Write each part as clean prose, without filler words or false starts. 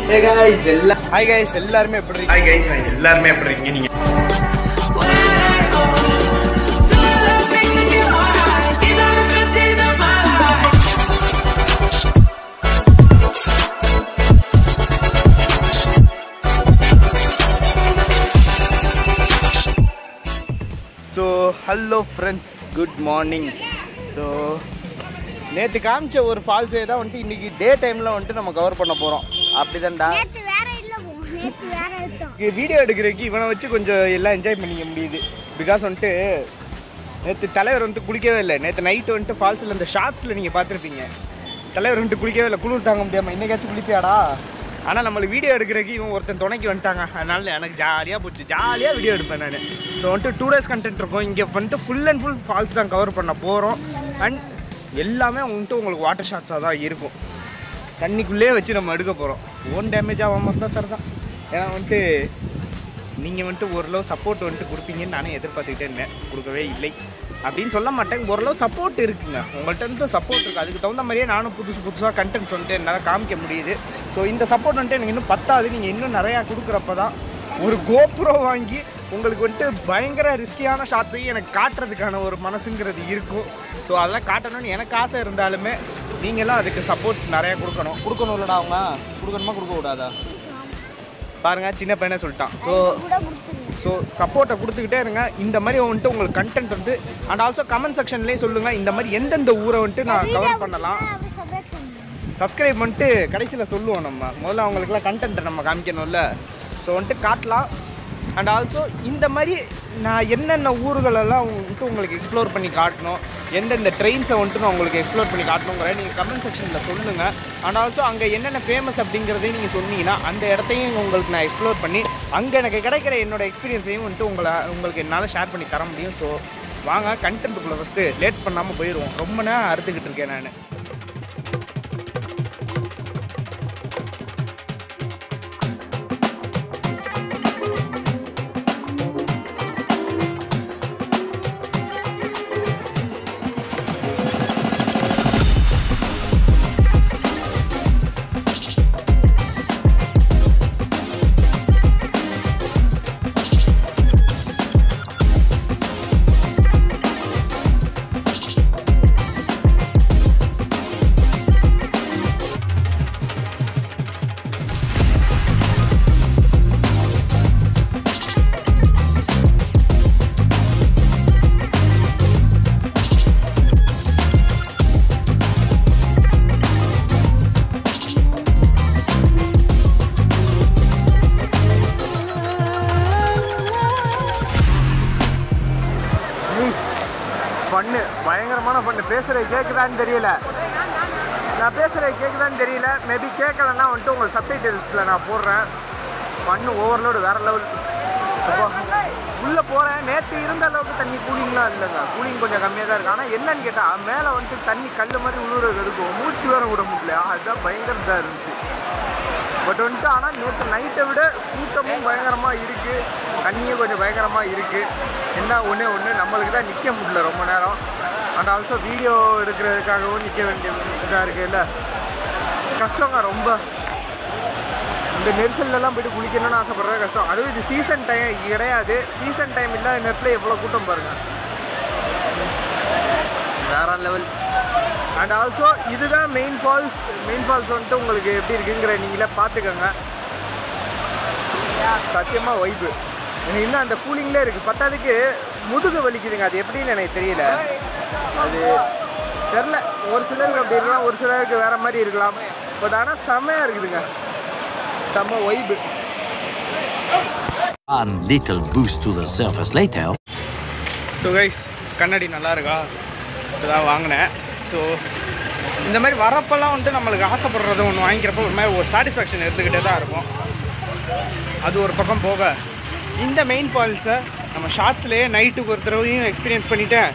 Hey guys, hi guys, எல்லாரும் எப்படி இருக்கீங்க? Hi guys, எல்லாரும் எப்படி இருக்கீங்க நீங்க? So, hello friends, good morning. So, நேத்து காமிச்ச ஒரு ஃபால்ஸே தான் வந்து இன்னைக்கு டே டைம்ல வந்து நம்ம கவர் பண்ண போறோம். அப்படிதான்டா. நேத்து வேற இல்ல நேத்து வேற எடுத்தோம். வீடியோ எடுக்கிறதுக்கு இவனை வச்சு கொஞ்சம் எல்லாம் என்ஜாய் பண்ணிக்க முடியுது. பிகாஸ் வந்து நேற்று தலைவர் வந்து குளிக்கவே இல்லை. நேற்று நைட்டு வந்துட்டு ஃபால்ஸில் இந்த ஷார்ட்ஸில் நீங்கள் பார்த்துருப்பீங்க. தலைவர் வந்துட்டு குளிக்கவே இல்லை, குளிர் தாங்க முடியாமல். இன்னைக்காச்சும் குளிப்பியாடா? ஆனால் நம்மளுக்கு வீடியோ எடுக்கிறதுக்கு இவன் ஒருத்தன் துணைக்கு வந்துட்டாங்க. அதனால எனக்கு ஜாலியாக போச்சு, ஜாலியாக வீடியோ எடுப்பேன் நான். ஸோ வந்துட்டு 2 days கண்டென்ட் இருக்கும். இங்கே வந்துட்டு ஃபுல் அண்ட் ஃபுல் ஃபால்ஸ் தான் கவர் பண்ண போகிறோம். அண்ட் எல்லாமே வந்துட்டு உங்களுக்கு வாட்டர் ஷாட்ஸாக தான் இருக்கும். தண்ணிக்குள்ளே வச்சு நம்ம எடுக்க போகிறோம். ஓன் டேமேஜ் ஆகாமல் இருந்தால் சார் தான். ஏன்னா வந்துட்டு நீங்கள் வந்துட்டு ஓரளவு சப்போர்ட் வந்துட்டு கொடுப்பீங்கன்னு நானே எதிர்பார்த்துக்கிட்டே இருந்தேன். கொடுக்கவே இல்லை அப்படின்னு சொல்ல மாட்டேன். ஓரளவு சப்போர்ட் இருக்குங்க, உங்கள்கிட்ட இருந்து சப்போர்ட் இருக்குது. அதுக்கு தகுந்த மாதிரியே நானும் புதுசாக கண்டென்ட் வந்துட்டு என்னால் காமிக்க முடியுது. ஸோ இந்த சப்போர்ட் வந்துட்டு எனக்கு இன்னும் பத்தாது. நீங்கள் இன்னும் நிறையா கொடுக்குறப்ப தான் ஒரு கோப்ரோ வாங்கி உங்களுக்கு வந்துட்டு பயங்கர ரிஸ்கியான ஷாட்ஸையும் எனக்கு காட்டுறதுக்கான ஒரு மனசுங்கிறது இருக்கும். ஸோ அதெல்லாம் காட்டணும்னு எனக்கு ஆசை இருந்தாலுமே நீங்களாம் அதுக்கு சப்போர்ட்ஸ் நிறையா கொடுக்கணும் இல்லைடா? அவங்க கொடுக்கணுமா கொடுக்கக்கூடாதா? பாருங்கள், சின்ன பையனே சொல்லிட்டான். ஸோ சப்போர்ட்டை கொடுத்துக்கிட்டே இருங்க. இந்த மாதிரி வந்துட்டு உங்களுக்கு கண்டென்ட் வந்து அண்ட் ஆல்சோ கமெண்ட் செக்ஷன்லேயே சொல்லுங்கள் இந்த மாதிரி எந்தெந்த ஊரை வந்துட்டு நான் கவர் பண்ணலாம். சப்ஸ்கிரைப் பண்ணிட்டு கடைசியில் சொல்லுவோம். நம்ம முதல்ல அவங்களுக்குலாம் கண்டென்ட்டை நம்ம காமிக்கணும்ல. ஸோ வந்துட்டு காட்டலாம். அண்ட் ஆல்சோ இந்த மாதிரி நான் என்னென்ன ஊர்களெல்லாம் வந்துட்டு உங்களுக்கு எக்ஸ்ப்ளோர் பண்ணி காட்டணும், எந்தெந்த ட்ரெயின்ஸை வந்துட்டு நான் உங்களுக்கு எக்ஸ்ப்ளோர் பண்ணி காட்டணுங்கிற நீங்கள் கமெண்ட் செக்ஷனில் சொல்லுங்கள். அண்ட் ஆல்சோ அங்கே என்னென்ன ஃபேமஸ் அப்படிங்கிறதையும் நீங்கள் சொன்னீங்கன்னா அந்த இடத்தையும் உங்களுக்கு நான் எக்ஸ்ப்ளோர் பண்ணி அங்கே எனக்கு கிடைக்கிற என்னோடய எக்ஸ்பீரியன்ஸையும் வந்துட்டு உங்களுக்கு என்னால் ஷேர் பண்ணி தர முடியும். ஸோ வாங்க கண்டென்ட்டுக்குள்ளே ஃபஸ்ட்டு லேட் பண்ணாமல் போயிடுவோம். ரொம்ப நேரம் அறுத்துக்கிட்டு இருக்கேன் நான். பண்ணு பயங்கரமான பண்ணு. பேசுகிறது கேட்குதான்னு தெரியல, நான் பேசுகிறது கேட்குதான்னு தெரியல. மேபி கேட்கலன்னா வந்துட்டு உங்களுக்கு சப்டைட்டில்ஸில் நான் போடுறேன். பண்ணு ஓவர்லோடு வேறு லெவல். உள்ளே போகிறேன். நேற்று இருந்த அளவுக்கு தண்ணி கூலிங்லாம் இல்லைங்க, கூலிங் கொஞ்சம் கம்மியாக தான் இருக்குது. ஆனால் என்னன்னு கேட்டால் மேலே வந்துட்டு தண்ணி கல் மாதிரி உழுவுறது இருக்கும், மூச்சு வேற விட முடியல. அதுதான் பயங்கர இதாக இருந்துச்சு. பட் வந்துட்டு ஆனால் நேற்று நைட்டை விட கூட்டமும் பயங்கரமாக இருக்குது, தண்ணியும் கொஞ்சம் பயங்கரமாக இருக்குது. என்ன ஒன்று நம்மளுக்கு தான் நிற்க முடியல ரொம்ப நேரம். அண்ட் ஆல்சோ வீடியோ எடுக்கிறதுக்காகவும் நிற்க வேண்டிய இதாக இருக்குது. இல்லை கஷ்டங்க ரொம்ப. இந்த நெரிசல்லாம் போய்ட்டு குளிக்கணும்னு ஆசைப்படுறது கஷ்டம். அதுவும் இது சீசன் டைம் கிடையாது. சீசன் டைம் இல்லாத நேரத்தில் எவ்வளோ கூட்டம் பாருங்கள், வேற லெவல். அண்ட் ஆல்சோ இதுதான் மெயின் ஃபால்ஸ். மெயின் ஃபால்ஸ் வந்துட்டு உங்களுக்கு எப்படி இருக்குங்கிற நீங்களே பார்த்துக்கோங்க. சத்தியமாக வைப்பு எனக்கு இன்னும் அந்த கூலிங்லேயே இருக்குது. பத்தாதுக்கு முதுகு வலிக்குதுங்க, அது எப்படின்னு எனக்கு தெரியல. அது தெரில, ஒரு சிலருக்கு அப்படி இருக்கலாம், ஒரு சிலருக்கு வேறு மாதிரி இருக்கலாம். பட் ஆனால் செம்மையாக இருக்குதுங்க, செம்ம வைப்பு. One little boost to the surface later. So guys, கண்ணாடி நல்லா இருக்கா? இப்போதான் வாங்கினேன். ஸோ இந்த மாதிரி வரப்பெல்லாம் வந்துட்டு நம்மளுக்கு ஆசைப்படுறத ஒன்று வாங்கிக்கிறப்ப ஒரு மாதிரி ஒரு சாட்டிஸ்ஃபேக்ஷன் இருந்துக்கிட்டே தான் இருக்கும். அது ஒரு பக்கம் போக இந்த மெயின் ஃபால்ஸை நம்ம ஷார்ட்ஸ்லேயே நைட்டுக்கு ஒரு தடவையும் எக்ஸ்பீரியன்ஸ் பண்ணிட்டேன்.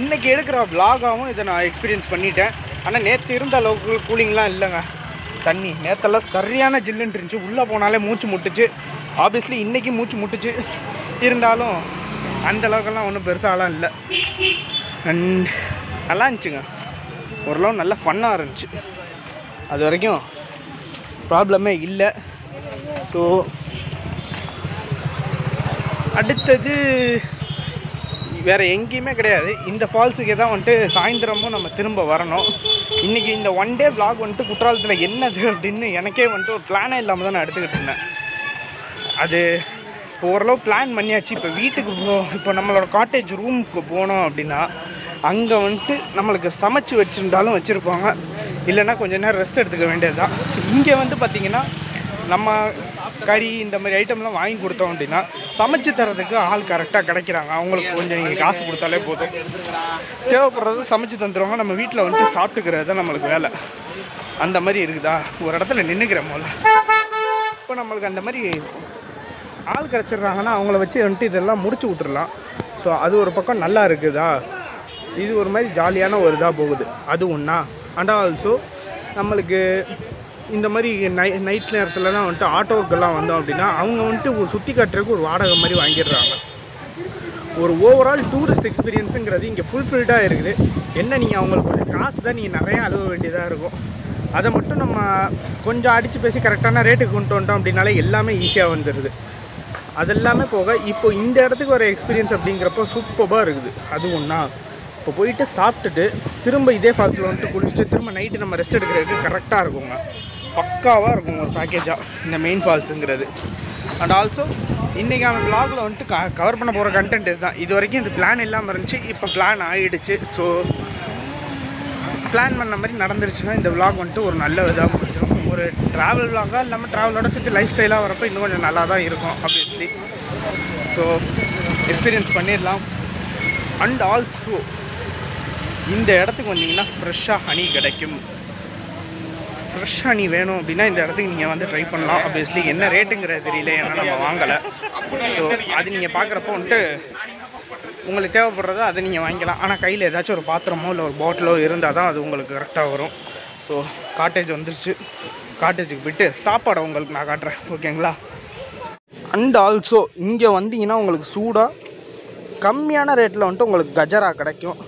இன்றைக்கி எடுக்கிற விலாகாகவும் இதை நான் எக்ஸ்பீரியன்ஸ் பண்ணிட்டேன். ஆனால் நேற்று இருந்த அளவுக்கு கூலிங்லாம் இல்லைங்க. தண்ணி நேற்றெல்லாம் சரியான ஜில்லுன்னு இருந்துச்சு. உள்ளே போனாலே மூச்சு முட்டுச்சு. ஆப்வியஸ்லி இன்றைக்கி மூச்சு முட்டுச்சு. இருந்தாலும் அந்தளவுக்கெல்லாம் ஒன்றும் பெருசாலாம் இல்லை. அண்ட் நல்லா இருந்துச்சுங்க, ஓரளவு நல்லா ஃபன்னாக இருந்துச்சு. அது வரைக்கும் ப்ராப்ளமே இல்லை. ஸோ அடுத்தது வேறு எங்கேயுமே கிடையாது, இந்த ஃபால்ஸுக்கே தான் வந்துட்டு சாயந்தரமும் நம்ம திரும்ப வரணும். இன்றைக்கி இந்த ஒன் டே vlog வந்துட்டு குற்றாலத்தில் என்னது அப்படின்னு எனக்கே வந்துட்டு ஒரு பிளானே இல்லாமல் தான் நான் எடுத்துக்கிட்டு இருந்தேன். அது ஓரளவு பிளான் பண்ணியாச்சு. இப்போ வீட்டுக்கு இப்போ நம்மளோட காட்டேஜ் ரூமுக்கு போனோம் அப்படின்னா அங்கே வந்துட்டு நம்மளுக்கு சமைச்சு வச்சுருந்தாலும் வச்சுருப்பாங்க, இல்லைன்னா கொஞ்சம் நேரம் ரெஸ்ட் எடுத்துக்க வேண்டியது தான். இங்கே வந்து பார்த்திங்கன்னா நம்ம கறி இந்த மாதிரி ஐட்டம்லாம் வாங்கி கொடுத்தோம் அப்படின்னா சமைச்சு தரதுக்கு ஆள் கரெக்டாக கிடைக்கிறாங்க. அவங்களுக்கு கொஞ்சம் நீங்கள் காசு கொடுத்தாலே போதும், தேவைப்படுறது சமைச்சு தந்துடுவாங்க. நம்ம வீட்டில் வந்துட்டு சாப்பிட்டுக்கிறது தான் நம்மளுக்கு வேலை. அந்த மாதிரி இருக்குதா, ஒரு இடத்துல நின்றுக்கிறேன் போல. இப்போ நம்மளுக்கு அந்த மாதிரி ஆள் கிடச்சிட்றாங்கன்னா அவங்கள வச்சு வந்துட்டு இதெல்லாம் முடிச்சு விட்டுறலாம். ஸோ அது ஒரு பக்கம் நல்லா இருக்குதா, இது ஒரு மாதிரி ஜாலியான ஒரு இதாக போகுது, அது ஒன்றா. அண்ட் ஆல்சோ நம்மளுக்கு இந்த மாதிரி நைட் நேரத்துலலாம் வந்துட்டு ஆட்டோக்கெல்லாம் வந்தோம் அப்படின்னா அவங்க வந்துட்டு ஒரு சுற்றி காட்டுறதுக்கு ஒரு வாடகை மாதிரி வாங்கிடுறாங்க. ஒரு ஓவரால் டூரிஸ்ட் எக்ஸ்பீரியன்ஸுங்கிறது இங்கே ஃபுல்ஃபில்டாக இருக்குது. என்ன நீங்கள் அவங்களுக்கு கொஞ்சம் காசு தான் நீங்கள் நிறையா அழுவ வேண்டியதாக இருக்கும். அதை மட்டும் நம்ம கொஞ்சம் அடித்து பேசி கரெக்டான ரேட்டுக்கு கொண்டு வந்துட்டோம் அப்படின்னாலே எல்லாமே ஈஸியாக வந்துடுது. அதெல்லாமே போக இப்போ இந்த இடத்துக்கு ஒரு எக்ஸ்பீரியன்ஸ் அப்படிங்கிறப்போ சூப்பராக இருக்குது, அது ஒன்றா. இப்போ போயிட்டு சாப்பிட்டுட்டு திரும்ப இதே ஃபால்ஸில் வந்துட்டு குளிச்சுட்டு திரும்ப நைட்டு நம்ம ரெஸ்ட் எடுக்கிறதுக்கு கரெக்டாக இருக்குங்க, பக்காவாக இருக்கும் ஒரு பேக்கேஜாக இந்த மெயின் ஃபால்ஸுங்கிறது. அண்ட் ஆல்சோ இன்றைக்கான vlogல வந்துட்டு கவர் பண்ண போகிற கண்டென்ட் இதுதான். இது வரைக்கும் இது பிளான் இல்லாமல் இருந்துச்சு, இப்போ பிளான் ஆகிடுச்சு. ஸோ பிளான் பண்ண மாதிரி நடந்துருச்சுன்னா இந்த vlog வந்துட்டு ஒரு நல்ல இதாக முடிஞ்சிடும். ஒரு ட்ராவல் vlog-ஆக இல்லாமல் ட்ராவலோட சேர்த்து லைஃப் ஸ்டைலாக வரப்போ இன்னும் கொஞ்சம் நல்லா தான் இருக்கும் ஆப்வியஸ்லி. ஸோ எக்ஸ்பீரியன்ஸ் பண்ணிடலாம். அண்ட் ஆல்சோ இந்த இடத்துக்கு வந்தீங்கன்னா ஃப்ரெஷ்ஷாக ஹனி கிடைக்கும். ஃப்ரெஷ் ஹனி வேணும் அப்படின்னா இந்த இடத்துக்கு நீங்கள் வந்து ட்ரை பண்ணலாம். ஆப்வியஸ்லி என்ன ரேட்டுங்கிறது தெரியல, ஏன்னா நம்ம வாங்கலை. ஸோ அது நீங்கள் பார்க்குறப்போ வந்துட்டு உங்களுக்கு தேவைப்படுறதோ அதை நீங்கள் வாங்கிக்கலாம். ஆனால் கையில் ஏதாச்சும் ஒரு பாத்திரமோ இல்லை ஒரு பாட்டிலோ இருந்தால் தான் அது உங்களுக்கு கரெக்டாக வரும். ஸோ காட்டேஜ் வந்துருச்சு, காட்டேஜுக்கு போய்ட்டு சாப்பாடை உங்களுக்கு நான் காட்டுறேன், ஓகேங்களா? அண்ட் ஆல்சோ இங்கே வந்தீங்கன்னா உங்களுக்கு சூடாக கம்மியான ரேட்டில் வந்துட்டு உங்களுக்கு கஜரா கிடைக்கும்.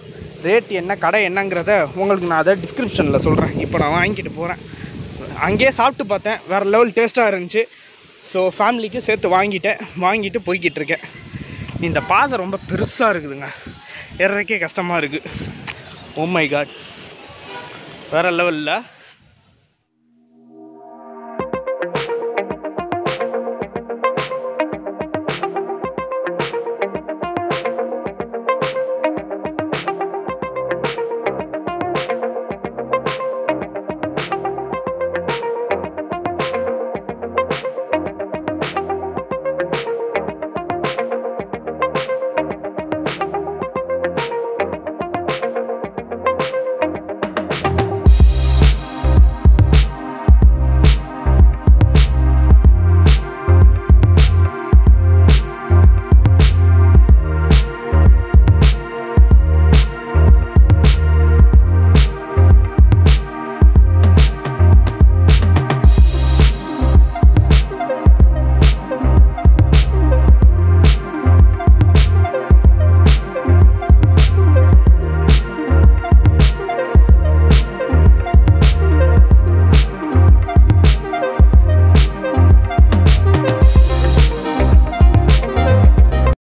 ரேட் என்ன, கடை என்னங்கிறத உங்களுக்கு நான் அதை டிஸ்கிரிப்ஷனில் சொல்கிறேன். இப்போ நான் வாங்கிட்டு போகிறேன். அங்கேயே சாப்பிட்டு பார்த்தேன், வேறு லெவல் டேஸ்ட்டாக இருந்துச்சு. ஸோ ஃபேமிலிக்கு சேர்த்து வாங்கிட்டு போய்கிட்டு இருக்கேன். இந்த பாதை ரொம்ப பெருசாக இருக்குதுங்க, ஏறதுக்கே கஷ்டமாக இருக்குது. ஓ மை காட், வேறு லெவலில்.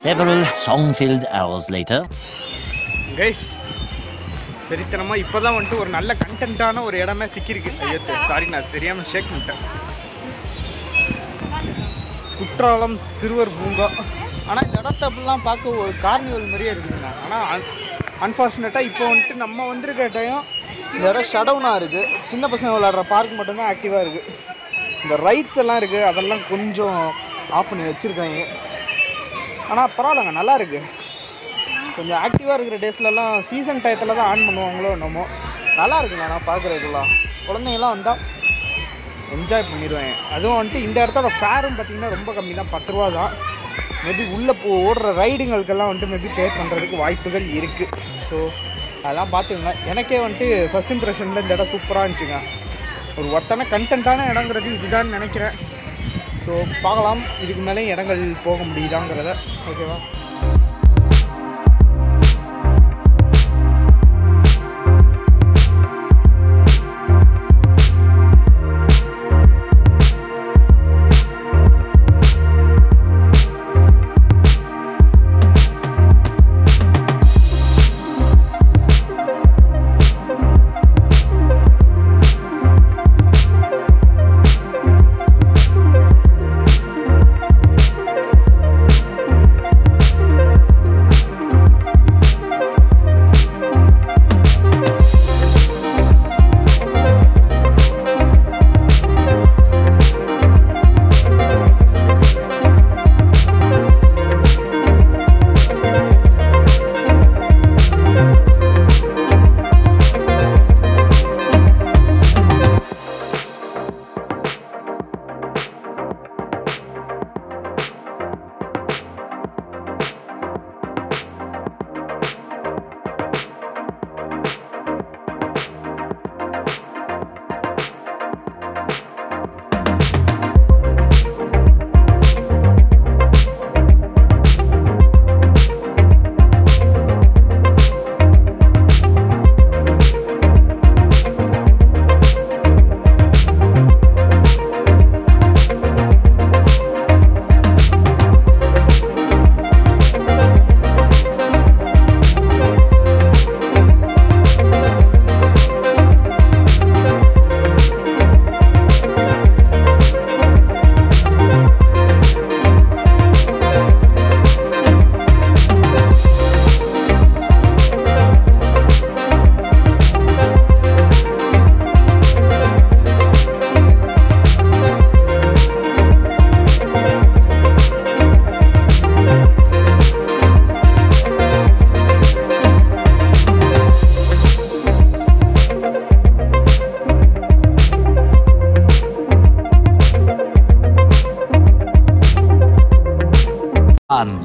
Several song-filled hours later. Guys, பெரித்தனமாக இப்போ தான் வந்துட்டு ஒரு நல்ல கண்டென்ட்டான ஒரு இடமே சிக்கியிருக்கு. ஐயோ சாரி, நான் தெரியாமல் ஷேக் பண்ணிட்டேன். குற்றாலம் சிறுவர் பூங்கா. ஆனால் இந்த இடத்த அப்படிலாம் பார்க்க ஒரு கார்னிவல் மாதிரியே இருக்குதுங்க. ஆனால் அன்ஃபார்ச்சுனேட்டாக இப்போ வந்துட்டு நம்ம வந்திருக்க டைம் இந்த இடம் ஷடவுனாக இருக்குது. சின்ன பசங்க விளையாடுற பார்க் மட்டும்தான் ஆக்டிவாக இருக்குது. இந்த ரைட்ஸ் எல்லாம் இருக்குது, அதெல்லாம் கொஞ்சம் ஆஃப் பண்ணி வச்சுருக்காங்க. ஆனால் பரவாயில்லங்க, நல்லா இருக்குது. கொஞ்சம் ஆக்டிவாக இருக்கிற டேஸ்லலாம் சீசன் டயத்தில் தான் ஆன் பண்ணுவாங்களோ என்னமோ. நல்லா இருக்குங்க. நான் பார்க்குறதுலாம் குழந்தைங்களாம் வந்தால் என்ஜாய் பண்ணிடுவேன். அதுவும் வந்துட்டு இந்த இடத்தோட ஃபேரும் பார்த்திங்கன்னா ரொம்ப கம்மி தான், 10 ரூபா தான். மேபி உள்ளே ஓடுற ரைடுங்களுக்கெல்லாம் வந்துட்டு மேபி பே பண்ணுறதுக்கு வாய்ப்புகள் இருக்குது. ஸோ அதெல்லாம் பார்த்துங்க. எனக்கே வந்துட்டு ஃபஸ்ட் இம்ப்ரெஷனில் இந்த இடம் சூப்பராக இருந்துச்சுங்க. ஒரு ஒர்த்தான கண்டென்ட்டான இடங்கிறது இதுதான் நினைக்கிறேன். ஸோ பார்க்கலாம் இதுக்கு மேலே இடங்கள் போக முடியுதாங்கிறத. ஓகேவா?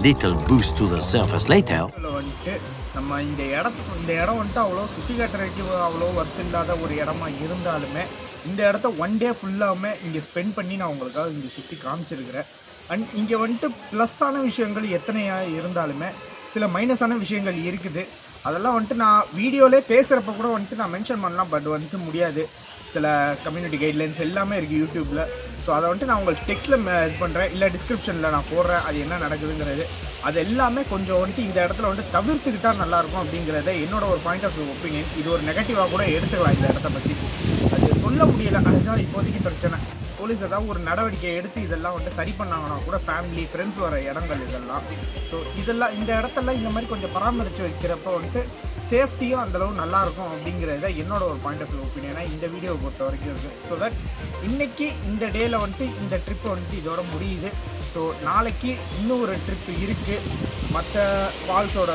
little boost to the surface later. வந்துட்டு நம்ம இந்த இடம் வந்துட்டு அவ்வளோ சுற்றி காட்டுறதுக்கு அவ்வளோ ஒர்த் இல்லாத ஒரு இடமா இருந்தாலுமே இந்த இடத்த ஒன் டே ஃபுல்லாமே இங்கே ஸ்பெண்ட் பண்ணி நான் உங்களுக்காக இங்கே சுற்றி காமிச்சிருக்கிறேன். அண்ட் இங்கே வந்துட்டு ப்ளஸ்ஸான விஷயங்கள் எத்தனையாக இருந்தாலுமே சில மைனஸான விஷயங்கள் இருக்குது. அதெல்லாம் வந்துட்டு நான் வீடியோவிலே பேசுகிறப்ப கூட வந்துட்டு நான் மென்ஷன் பண்ணலாம், பட் வந்துட்டு முடியாது. சில கம்யூனிட்டி கைட்லைன்ஸ் எல்லாமே இருக்குது யூடியூப்பில். ஸோ அதை வந்துட்டு நான் உங்களுக்கு டெக்ஸ்ட்டில் இது பண்ணுறேன், இல்லை டிஸ்கிரிப்ஷனில் நான் போடுறேன் அது என்ன நடக்குதுங்கிறது. அது எல்லாமே கொஞ்சம் வந்துட்டு இந்த இடத்துல வந்துட்டு தவிர்த்துக்கிட்டால் நல்லாயிருக்கும் அப்படிங்கிறத என்னோட ஒரு பாயிண்ட் ஆஃப் ஒப்பீனியன். இது ஒரு நெகட்டிவாக கூட எடுத்துக்கலாம் இந்த இடத்த பற்றி. அது சொல்ல முடியலை, அதுதான் இப்போதைக்கு பிரச்சனை. போலீஸ் ஏதாவது ஒரு நடவடிக்கை எடுத்து இதெல்லாம் வந்துட்டு சரி பண்ணாங்கன்னா கூட ஃபேமிலி ஃப்ரெண்ட்ஸ் வர இடங்கள் இதெல்லாம். ஸோ இதெல்லாம் இந்த இடத்தெல்லாம் இந்த மாதிரி கொஞ்சம் பராமரித்து வைக்கிறப்ப வந்துட்டு சேஃப்டியும் அந்தளவு நல்லாயிருக்கும் அப்படிங்கிறத என்னோட ஒரு பாயிண்ட் ஆஃப் ஒப்பீனியனாக இந்த வீடியோவை பொறுத்த வரைக்கும் இருக்குது. ஸோ தட் இன்றைக்கி இந்த டேயில் வந்துட்டு இந்த ட்ரிப்பு வந்துட்டு இதோட முடியுது. ஸோ நாளைக்கு இன்னும் ஒரு ட்ரிப்பு இருக்குது, மற்ற ஃபால்ஸோட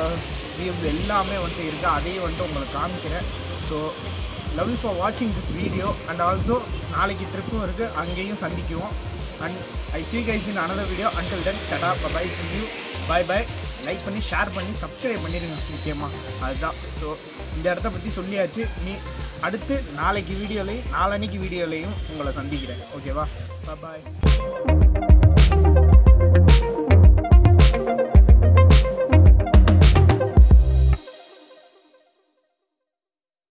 வியூஸ் எல்லாமே வந்துட்டு இருக்குது, அதையும் வந்துட்டு உங்களுக்கு காமிக்கிறேன். ஸோ லவ் யூ ஃபார் வாட்சிங் திஸ் வீடியோ. அண்ட் ஆல்சோ நாளைக்கு ட்ரிப்பும் இருக்குது, அங்கேயும் சந்திக்குவோம். And I see you guys in another video. Until then, tada, bye bye, see you, bye bye. Like பண்ணி ஷேர் பண்ணி சப்ஸ்கிரைப் பண்ணிடுங்க முக்கியமாக, அதுதான். ஸோ இந்த இடத்த பற்றி சொல்லியாச்சு. நீ அடுத்து நாளைக்கு வீடியோலையும் நாளன்னைக்கு வீடியோலையும் உங்களை சந்திக்கிறேன். ஓகேவா? பாய்.